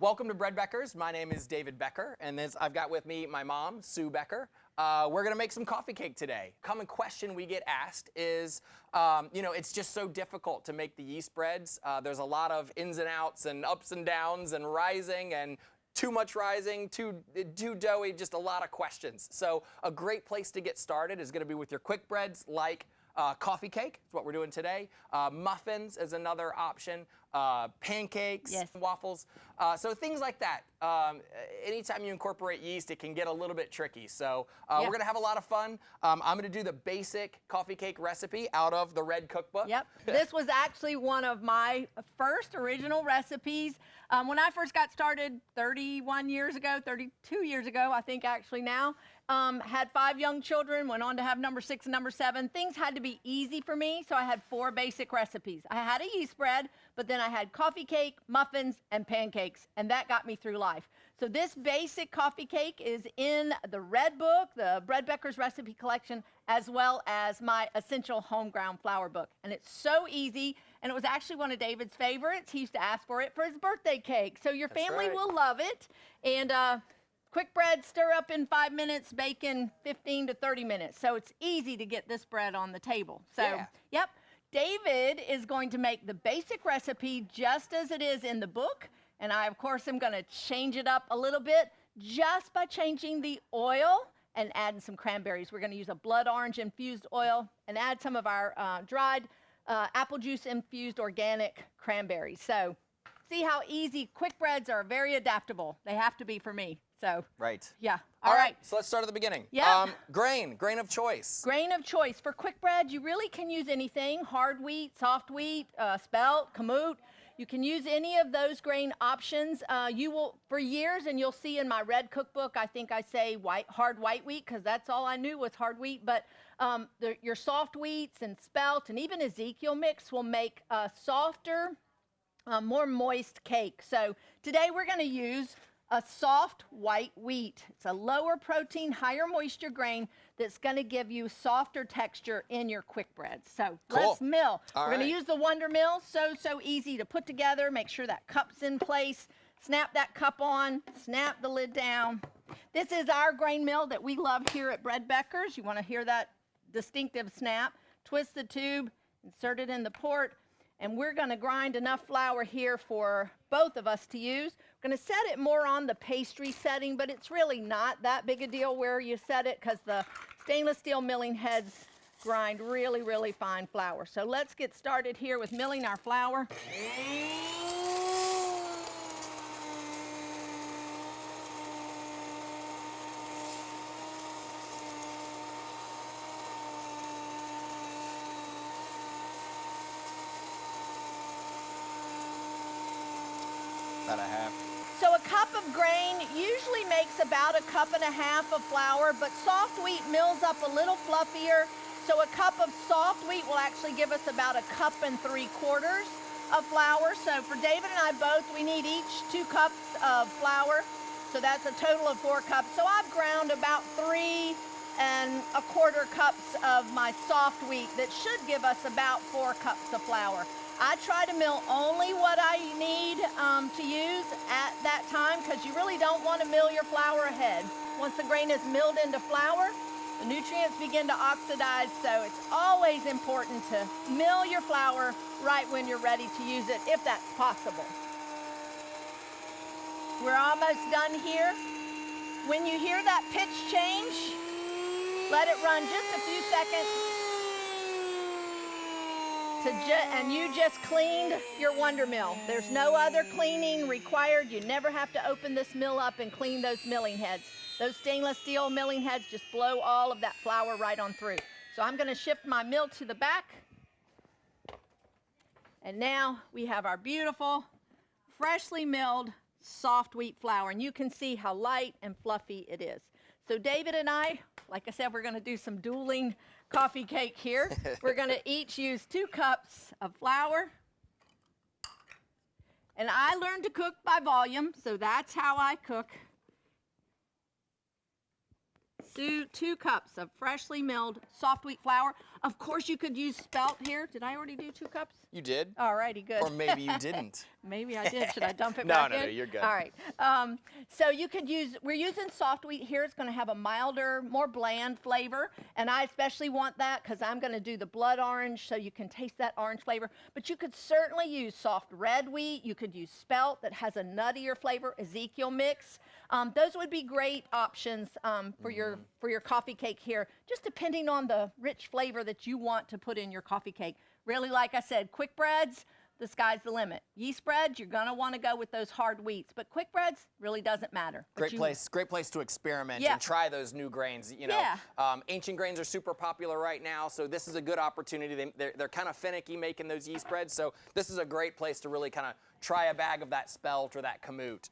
Welcome to Bread Beckers. My name is David Becker, and I've got with me my mom, Sue Becker. We're gonna make some coffee cake today. Common question we get asked is, it's just so difficult to make the yeast breads. There's a lot of ins and outs and ups and downs and rising and too much rising, too doughy, just a lot of questions. So a great place to get started is gonna be with your quick breads like coffee cake, is what we're doing today. Muffins is another option. Pancakes, yes. Waffles. So things like that. Anytime you incorporate yeast, it can get a little bit tricky. So we're going to have a lot of fun. I'm going to do the basic coffee cake recipe out of the Red Cookbook. Yep. This was actually one of my first original recipes. When I first got started 31 years ago, 32 years ago, I think actually now, had 5 young children, went on to have number 6 and number 7. Things had to be easy for me, so I had 4 basic recipes. I had a yeast bread, but then I had coffee cake, muffins, and pancakes, and that got me through life. So this basic coffee cake is in the Red Book, the Bread Becker's Recipe Collection, as well as my Essential Home Ground Flour book. And it's so easy, and it was actually one of David's favorites. He used to ask for it for his birthday cake. So your family will love it. And quick bread, stir up in 5 minutes, bake in 15 to 30 minutes. So it's easy to get this bread on the table. So, yep. David is going to make the basic recipe just as it is in the book. And I, of course, am going to change it up a little bit just by changing the oil and adding some cranberries. We're going to use a blood orange infused oil and add some of our dried apple juice infused organic cranberries. So see how easy quick breads are. Very adaptable. They have to be for me. So yeah. All right. So let's start at the beginning. Yeah. Grain of choice. Grain of choice. For quick bread, you really can use anything. Hard wheat, soft wheat, spelt, kamut. You can use any of those grain options. You will, for years, and you'll see in my Red Cookbook, I think I say hard white wheat, because that's all I knew was hard wheat. But your soft wheats and spelt and even Ezekiel mix will make a softer, more moist cake. So today we're going to use a soft white wheat. It's a lower protein, higher moisture grain that's going to give you softer texture in your quick breads. So let's mill. We're going to use the Wonder Mill. So easy to put together. Make sure that cup's in place. Snap that cup on. Snap the lid down. This is our grain mill that we love here at Bread Becker's. You want to hear that distinctive snap. Twist the tube, insert it in the port, and we're going to grind enough flour here for both of us to use. We're going to set it more on the pastry setting, but it's really not that big a deal where you set it because the stainless steel milling heads grind really, really fine flour. So let's get started here with milling our flour. About a half. So a cup of grain usually makes about a cup and a half of flour, but soft wheat mills up a little fluffier. So a cup of soft wheat will actually give us about a cup and 3/4 of flour. So for David and I both, we need each 2 cups of flour. So that's a total of 4 cups. So I've ground about 3 1/4 cups of my soft wheat. That should give us about 4 cups of flour. I try to mill only what I need to use at that time, because you really don't want to mill your flour ahead. Once the grain is milled into flour, the nutrients begin to oxidize, so it's always important to mill your flour right when you're ready to use it, if that's possible. We're almost done here. When you hear that pitch change, let it run just a few seconds. And you just cleaned your Wonder Mill. There's no other cleaning required. You never have to open this mill up and clean those milling heads. Those stainless steel milling heads just blow all of that flour right on through. So I'm going to shift my mill to the back. And now we have our beautiful, freshly milled soft wheat flour. And you can see how light and fluffy it is. So David and I, like I said, we're going to do some dueling coffee cake here. We're going to each use 2 cups of flour. And I learned to cook by volume, so that's how I cook. 2 cups of freshly milled soft wheat flour. Of course, you could use spelt here. Did I already do 2 cups? You did. All righty, good. Or maybe you didn't. Maybe I did. Should I dump it No, back no, in? no, you're good. All right. So you could use, we're using soft wheat here. It's going to have a milder, more bland flavor. And I especially want that because I'm going to do the blood orange so you can taste that orange flavor. But you could certainly use soft red wheat. You could use spelt that has a nuttier flavor, Ezekiel mix. Those would be great options for your coffee cake here, just depending on the rich flavor that you want to put in your coffee cake. Really, like I said, quick breads, the sky's the limit. Yeast breads, you're gonna wanna go with those hard wheats, but quick breads really doesn't matter. Great place to experiment Yeah. and try those new grains. You know, Yeah. Ancient grains are super popular right now, so this is a good opportunity. They're kind of finicky making those yeast breads, so this is a great place to really kind of try a bag of that spelt or that kamut.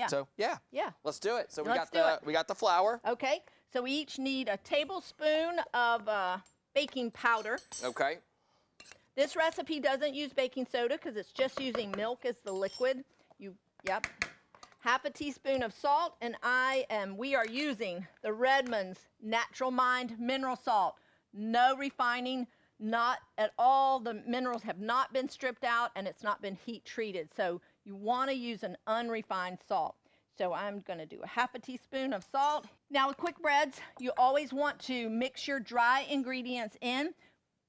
So yeah, let's do it. So we got the flour. Okay, so we each need a tablespoon of baking powder. Okay. This recipe doesn't use baking soda because it's just using milk as the liquid. Half a teaspoon of salt, and we are using the Redmond's Natural Mind mineral salt. No refining, not at all. The minerals have not been stripped out, and it's not been heat treated. So you want to use an unrefined salt. So I'm going to do a half a teaspoon of salt. Now with quick breads, you always want to mix your dry ingredients in.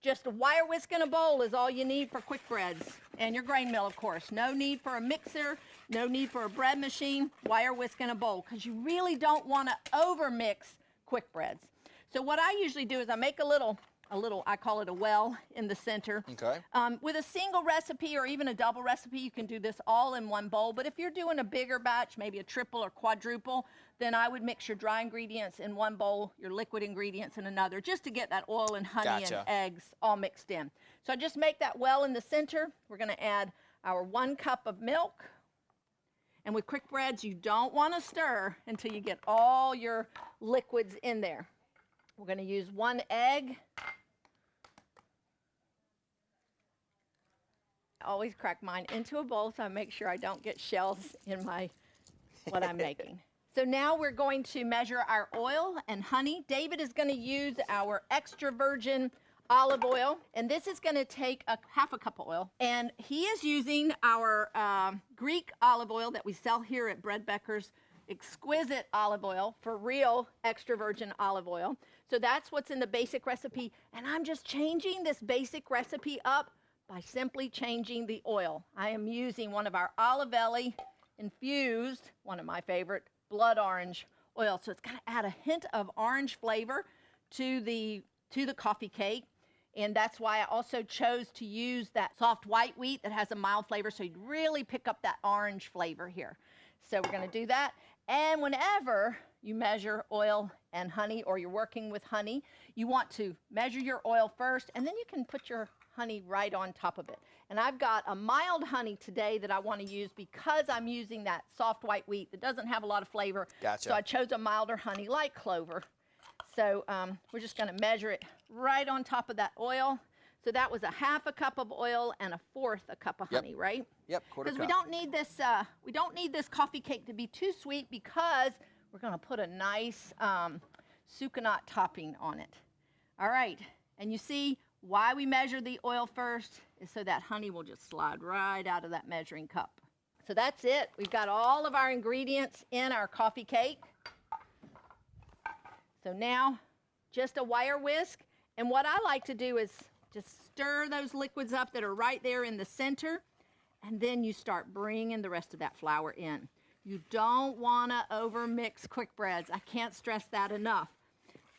Just a wire whisk in a bowl is all you need for quick breads. And your grain mill, of course. No need for a mixer, no need for a bread machine, wire whisk in a bowl, because you really don't want to over mix quick breads. So what I usually do is I make a little, I call it a well in the center. Okay. With a single recipe or even a double recipe, you can do this all in one bowl. But if you're doing a bigger batch, maybe a triple or quadruple, then I would mix your dry ingredients in one bowl, your liquid ingredients in another, just to get that oil and honey and eggs all mixed in. So I just make that well in the center. We're going to add our 1 cup of milk. And with quick breads, you don't want to stir until you get all your liquids in there. We're going to use 1 egg. I always crack mine into a bowl so I make sure I don't get shells in what I'm making. So now we're going to measure our oil and honey. David is going to use our extra virgin olive oil, and this is going to take half a cup of oil. And he is using our Greek olive oil that we sell here at Becker's, exquisite olive oil, for real extra virgin olive oil. So that's what's in the basic recipe, and I'm just changing this basic recipe up by simply changing the oil. I am using one of our Olivelli infused, one of my favorite, blood orange oil. So it's going to add a hint of orange flavor to the coffee cake. And that's why I also chose to use that soft white wheat that has a mild flavor, so you'd really pick up that orange flavor here. So we're going to do that. And whenever you measure oil and honey, or you're working with honey, you want to measure your oil first, and then you can put your honey right on top of it. And I've got a mild honey today that I want to use because I'm using that soft white wheat that doesn't have a lot of flavor. Gotcha. So I chose a milder honey like clover. So we're just going to measure it right on top of that oil. So that was a half a cup of oil and a 1/4 a cup of honey, right? Yep, quarter cup. Because we don't need this coffee cake to be too sweet because we're going to put a nice sucanat topping on it. All right, and you see why we measure the oil first is so that honey will just slide right out of that measuring cup. So that's it. We've got all of our ingredients in our coffee cake. So now, just a wire whisk. And what I like to do is just stir those liquids up that are right there in the center, and then you start bringing the rest of that flour in. You don't want to over mix quick breads. I can't stress that enough.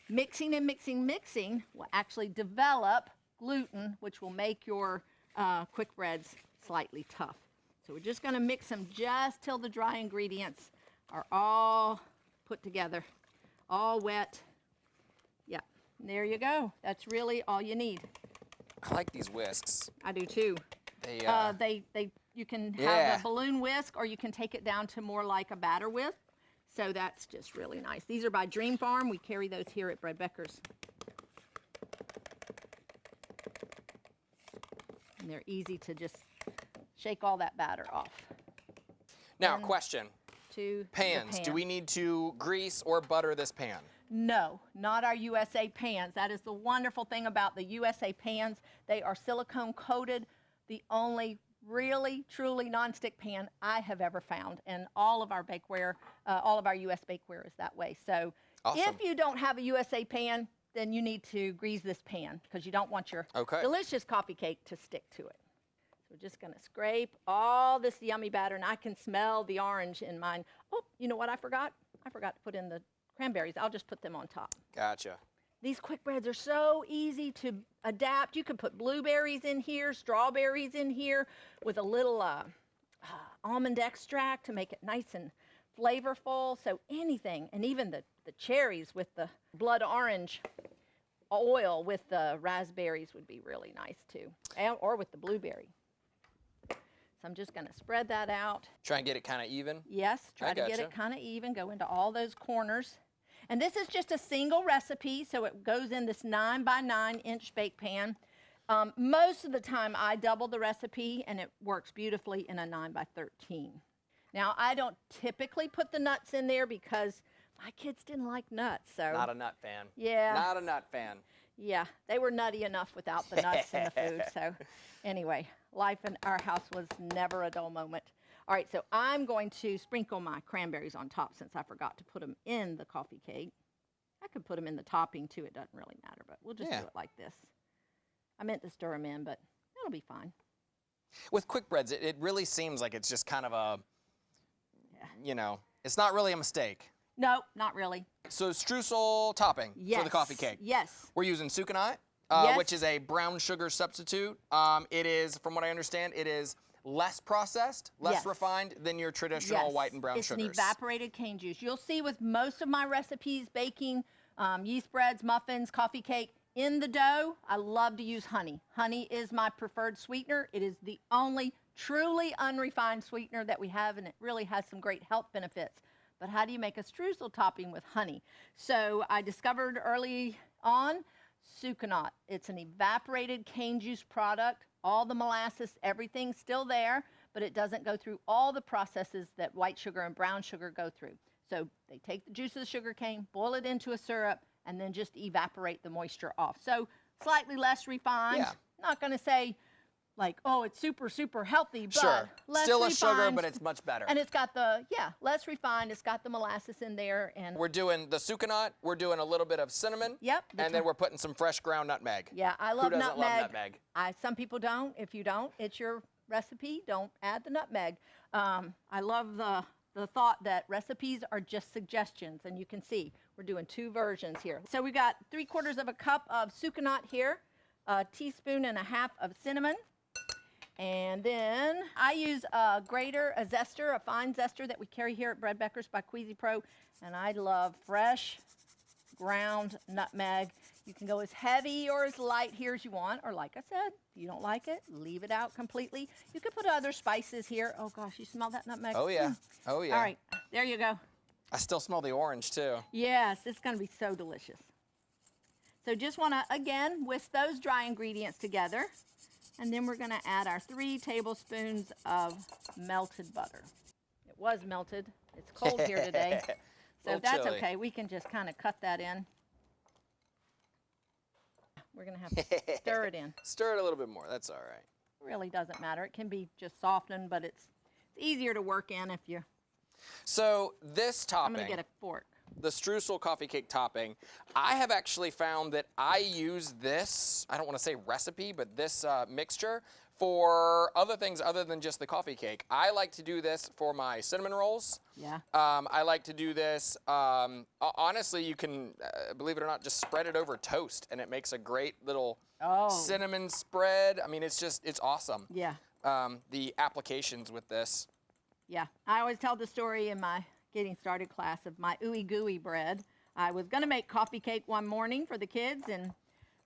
Mixing and mixing will actually develop gluten, which will make your quick breads slightly tough. So we're just going to mix them just till the dry ingredients are all put together, all wet. Yeah, and there you go. That's really all you need. I like these whisks. I do too. You can have a balloon whisk, or you can take it down to more like a batter whisk. So that's just really nice. These are by Dream Farm. We carry those here at Becker's. And they're easy to just shake all that batter off. Now, question. To Pans. the pan. Do we need to grease or butter this pan? No, not our USA pans. That is the wonderful thing about the USA pans. They are silicone coated, the only really, truly nonstick pan I have ever found. And all of our bakeware, all of our US bakeware is that way. So Awesome. if you don't have a USA pan, then you need to grease this pan because you don't want your delicious coffee cake to stick to it. So we're just gonna scrape all this yummy batter, and I can smell the orange in mine. Oh, you know what I forgot? I forgot to put in the cranberries. I'll just put them on top. Gotcha. These quick breads are so easy to adapt. You can put blueberries in here, strawberries in here with a little almond extract to make it nice and flavorful. So anything, and even the cherries with the blood orange oil with the raspberries would be really nice too, or with the blueberry. So I'm just gonna spread that out. Try and get it kind of even? Yes, try to get it kind of even, go into all those corners. And this is just a single recipe, so it goes in this 9 by 9 inch bake pan. Most of the time I double the recipe and it works beautifully in a 9 by 13. Now I don't typically put the nuts in there because my kids didn't like nuts. So not a nut fan. Yeah. Not a nut fan. Yeah, they were nutty enough without the nuts in the food. So anyway, life in our house was never a dull moment. All right, so I'm going to sprinkle my cranberries on top since I forgot to put them in the coffee cake. I could put them in the topping too, it doesn't really matter, but we'll just do it like this. I meant to stir them in, but it'll be fine. With quick breads, it really seems like it's just kind of a, you know, it's not really a mistake. No, not really. So streusel topping for the coffee cake. Yes. We're using sucanat, which is a brown sugar substitute. It is, from what I understand, it is less processed, less refined than your traditional white and brown sugars. It's an evaporated cane juice. You'll see with most of my recipes, baking, yeast breads, muffins, coffee cake, in the dough, I love to use honey. Honey is my preferred sweetener. It is the only truly unrefined sweetener that we have, and it really has some great health benefits. But how do you make a streusel topping with honey? So I discovered early on sucanat. It's an evaporated cane juice product. All the molasses, everything's still there, but it doesn't go through all the processes that white sugar and brown sugar go through. So they take the juice of the sugar cane, boil it into a syrup, and then just evaporate the moisture off. So slightly less refined. Yeah. Not going to say like, oh, it's super, super healthy, but less still refined. a sugar, but it's much better. And it's got the, less refined. It's got the molasses in there. And we're doing the sucanat. We're doing a little bit of cinnamon. Yep. And then we're putting some fresh ground nutmeg. Yeah, I love Who doesn't nutmeg. love nutmeg? Some people don't. If you don't, it's your recipe. Don't add the nutmeg. I love the thought that recipes are just suggestions, and you can see we're doing 2 versions here. So we've got 3/4 of a cup of sucanat here, a teaspoon and a half of cinnamon, and then I use a grater, a zester, a fine zester that we carry here at Bread Beckers by Queasy Pro, and I love fresh ground nutmeg. You can go as heavy or as light here as you want, or like I said, if you don't like it, leave it out completely. You can put other spices here. Oh gosh, you smell that nutmeg? Oh yeah, oh yeah. All right, there you go. I still smell the orange too. Yes, it's gonna be so delicious. So just wanna, again, whisk those dry ingredients together, and then we're gonna add our 3 tablespoons of melted butter. It was melted, it's cold here today. So that's chilly. okay, we can just kind of cut that in. We're gonna have to stir it in. Stir it a little bit more, that's all right. It really doesn't matter. It can be just softened, but it's easier to work in if you... So this topping, I'm gonna get a fork. the streusel coffee cake topping, I have actually found that I use this, I don't want to say recipe, but this mixture for other things other than just the coffee cake. I like to do this for my cinnamon rolls. Yeah. I like to do this, honestly, you can, believe it or not, just spread it over toast and it makes a great little cinnamon spread. I mean, it's just, it's awesome. Yeah. The applications with this. Yeah. I always tell the story in my getting started class of my ooey gooey bread. I was gonna make coffee cake one morning for the kids, and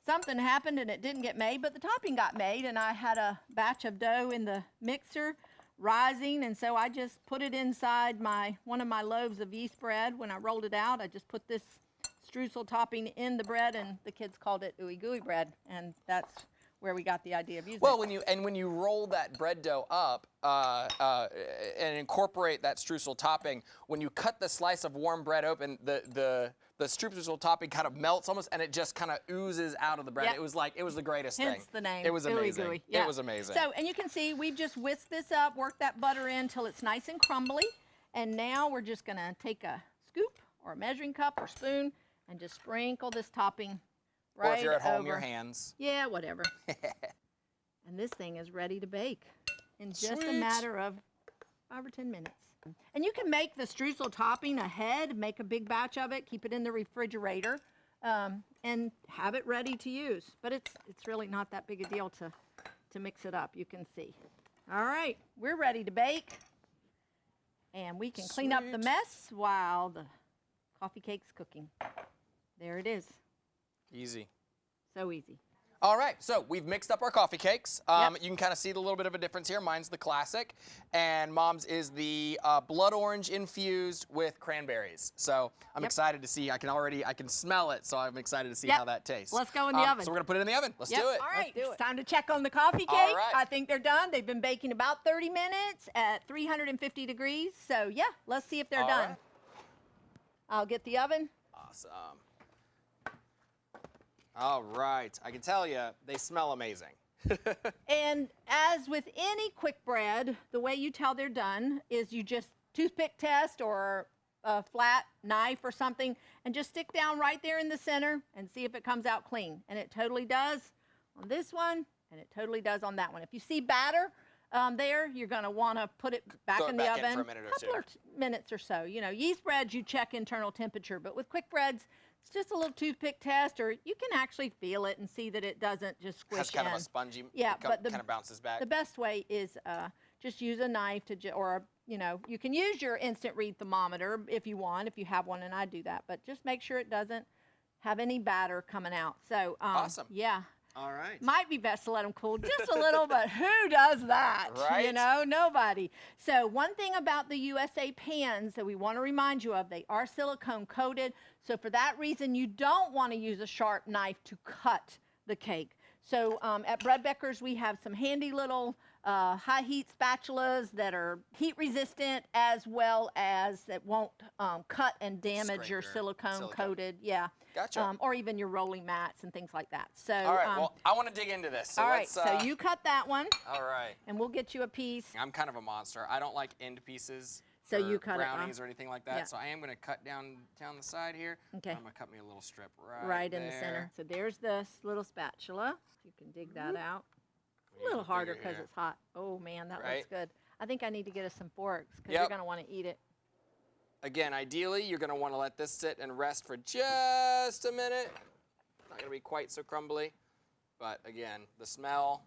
something happened and it didn't get made, but the topping got made, and I had a batch of dough in the mixer rising, and so I just put it inside one of my loaves of yeast bread. When I rolled it out, I just put this streusel topping in the bread, and the kids called it ooey gooey bread, and that's where we got the idea of using well, it. when you roll that bread dough up and incorporate that streusel topping, when you cut the slice of warm bread open, the the streusel topping kind of melts almost, and it just kind of oozes out of the bread. Yep. It was the greatest thing. Hence the name. It was amazing. Gooey. Yeah. It was amazing. So, and you can see we've just whisked this up, worked that butter in until it's nice and crumbly. And now we're just gonna take a scoop or a measuring cup or spoon and just sprinkle this topping right over. Or if you're at home, your hands. Yeah, whatever. And this thing is ready to bake in just a Sweet. matter of 5 or 10 minutes. And you can make the streusel topping ahead, make a big batch of it, keep it in the refrigerator, and have it ready to use. But it's really not that big a deal to mix it up, you can see. All right, we're ready to bake. And we can clean up the mess while the coffee cake's cooking. There it is. Easy. So easy. All right, so we've mixed up our coffee cakes. Yep. You can kind of see the little bit of a difference here. Mine's the classic, and Mom's is the blood orange infused with cranberries. So I'm excited to see. I can smell it, so I'm excited to see how that tastes. Let's go in the oven. So we're gonna put it in the oven. Let's do it. All right, it's time to check on the coffee cake. All right. I think they're done. They've been baking about 30 minutes at 350 degrees. So yeah, let's see if they're done. Right. I'll get the oven. Awesome. All right, I can tell you, they smell amazing. And as with any quick bread, the way you tell they're done is you just toothpick test or a flat knife or something and just stick down right there in the center and see if it comes out clean. And it totally does on this one, and it totally does on that one. If you see batter there, you're going to want to put it back in the oven for a minute or two. couple of minutes or so. You know, yeast breads, you check internal temperature, but with quick breads, it's just a little toothpick test, or you can actually feel it and see that it doesn't just squish Has kind in. of a spongy, but kind of bounces back. The best way is just use a knife or you know, you can use your instant read thermometer if you want, if you have one, and I do that, but just make sure it doesn't have any batter coming out. So awesome. Yeah. All right. Might be best to let them cool just a little, but who does that? Right. You know, nobody. So one thing about the USA pans that we want to remind you of, they are silicone coated. So for that reason, you don't want to use a sharp knife to cut the cake. So at Bread Becker's, we have some handy little high heat spatulas that are heat resistant, as well as that won't cut and damage your silicone coated, Gotcha. or even your rolling mats and things like that. So all right, well, I want to dig into this. So all right, let's, so you cut that one. All right. And we'll get you a piece. I'm kind of a monster. I don't like end pieces. So for you cut brownies or anything like that. yeah. So I am going to cut down the side here. Okay. I'm going to cut me a little strip Right in there. the center. So there's this little spatula. You can dig that out. A little harder because it's hot. Oh man, that looks good. I think I need to get us some forks because you're going to want to eat it. Again, ideally, you're going to want to let this sit and rest for just a minute. It's not going to be quite so crumbly. But again, the smell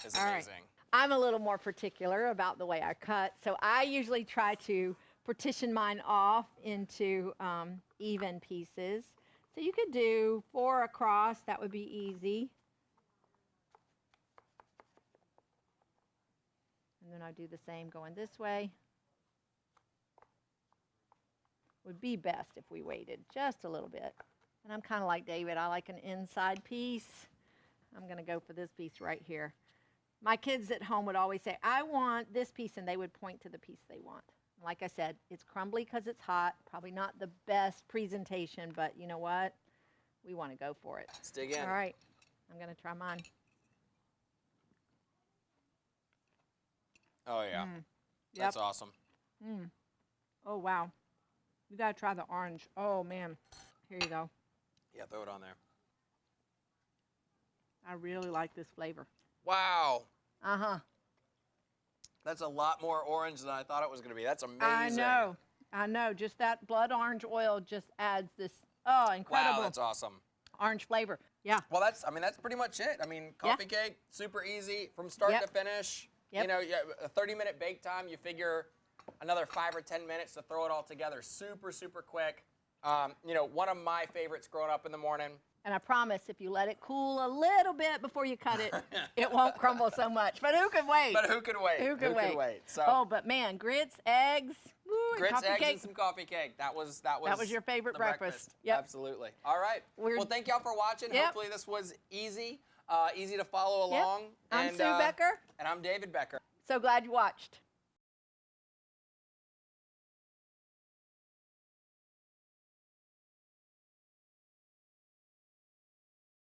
is amazing. Right. I'm a little more particular about the way I cut. So I usually try to partition mine off into even pieces. So you could do 4 across. That would be easy. And then I do the same going this way. Would be best if we waited just a little bit. And I'm kind of like David. I like an inside piece. I'm going to go for this piece right here. My kids at home would always say, I want this piece, and they would point to the piece they want. Like I said, it's crumbly because it's hot. Probably not the best presentation, but you know what? We want to go for it. Let's dig in. All right. I'm going to try mine. Oh, yeah. That's awesome. Oh, wow. You got to try the orange. Oh, man. Here you go. Yeah, throw it on there. I really like this flavor. Wow. Uh-huh. That's a lot more orange than I thought it was going to be. That's amazing. I know. I know. Just that blood orange oil just adds this, incredible. Wow, that's awesome. Orange flavor. Yeah. Well, that's pretty much it. I mean, coffee cake, super easy from start to finish. Yep. You know, a 30-minute bake time, you figure another 5 or 10 minutes to throw it all together. Super, super quick. You know, one of my favorites growing up in the morning. And I promise, if you let it cool a little bit before you cut it, it won't crumble so much. But who can wait? But who can wait? Who can wait? So, oh, but man, grits, eggs, woo, grits, coffee eggs, cake. and some coffee cake. That was your favorite the breakfast. Yep. Absolutely. All right. Well, thank y'all for watching. Yep. Hopefully this was easy, easy to follow along. I'm and, Sue Becker. And I'm David Becker. So glad you watched.